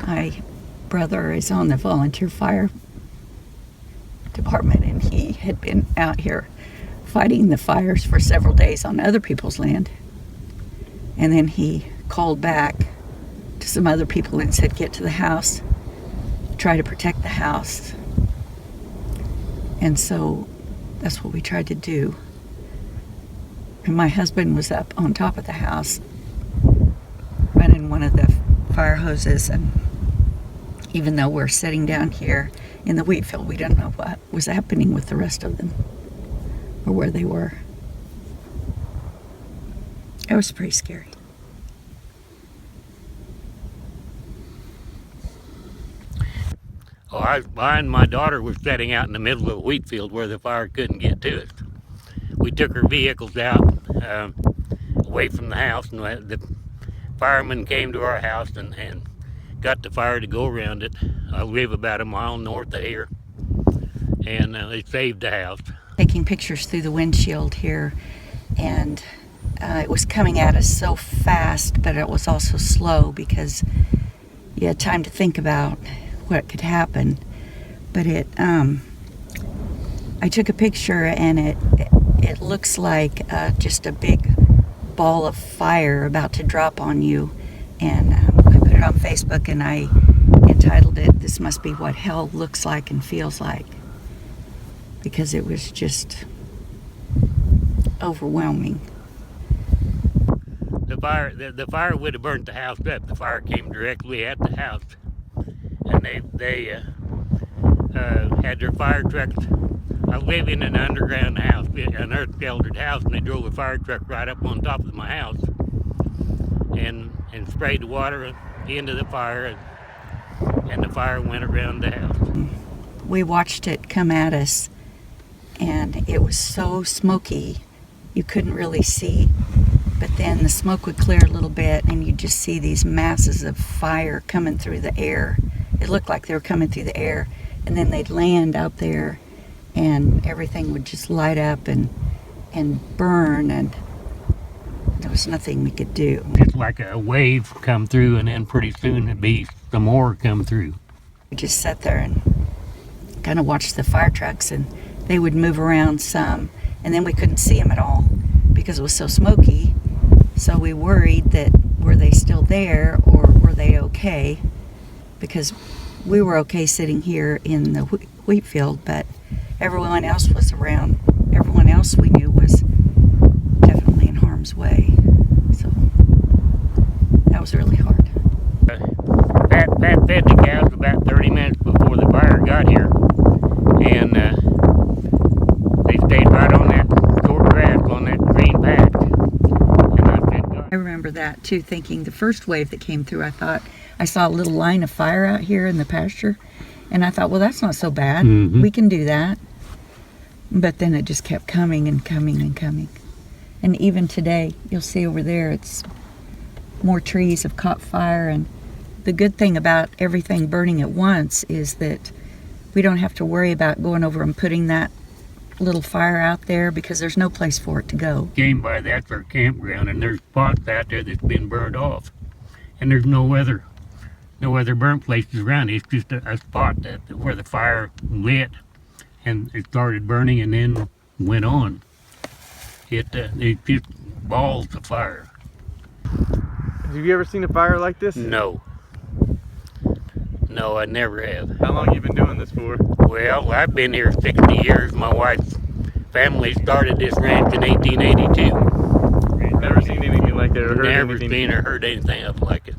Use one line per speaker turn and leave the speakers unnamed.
my brother is on the volunteer fire department, and he had been out here fighting the fires for several days on other people's land. And then he called back to some other people and said, get to the house, try to protect the house. And so that's what we tried to do. And my husband was up on top of the house running one of the fire hoses, and even though we're sitting down here in the wheat field, we don't know what was happening with the rest of them or where they were. It was pretty scary.
Oh, I and my daughter were sitting out in the middle of a wheat field where the fire couldn't get to us. We took our vehicles out away from the house, and the firemen came to our house and got the fire to go around it. I live about a mile north of here, and they saved the house.
Taking pictures through the windshield here, and it was coming at us so fast, but it was also slow because you had time to think about what could happen. But I took a picture, and it looks like just a big ball of fire about to drop on you. And I put it on Facebook, and I entitled it, "This Must Be What Hell Looks Like and Feels Like," because it was just overwhelming.
The fire would have burnt the house up. The fire came directly at the house, and they had their fire trucks. I live in an underground house, an earth-sheltered house, and they drove a fire truck right up on top of my house and sprayed the water into the fire, and the fire went around the house.
We watched it come at us, and it was so smoky you couldn't really see, but then the smoke would clear a little bit, and you'd just see these masses of fire coming through the air. It looked like they were coming through the air, and then they'd land out there, and everything would just light up and burn, and there was nothing we could do.
It's like a wave come through, and then pretty soon it'd be some more come through.
We just sat there and kind of watched the fire trucks, and they would move around some, and then we couldn't see them at all because it was so smoky. So we worried that were they still there, or were they okay? Because we were okay sitting here in the wheat field, but everyone else was around. Everyone else we knew was definitely in harm's way. So that was really hard.
Pat fed the cows about 30 minutes before the fire got here, and they stayed right on that short grass on that green patch. And I fed God.
I remember that too, thinking the first wave that came through, I thought I saw a little line of fire out here in the pasture, and I thought, well, that's not so bad.
Mm-hmm.
We can do that. But then it just kept coming and coming and coming. And even today, you'll see over there, it's more trees have caught fire. And the good thing about everything burning at once is that we don't have to worry about going over and putting that little fire out there, because there's no place for it to go.
Came by, that's our campground, and there's spots out there that's been burned off, and there's no other burnt places around. It's just a spot where the fire lit, and it started burning, and then went on. It's just balls of fire.
Have you ever seen a fire like this?
No, I never have.
How long have you been doing this for?
Well, I've been here 60 years. My wife's family started this ranch in 1882.
Never seen anything like that, or heard
Never
anything?
seen or heard anything else like it.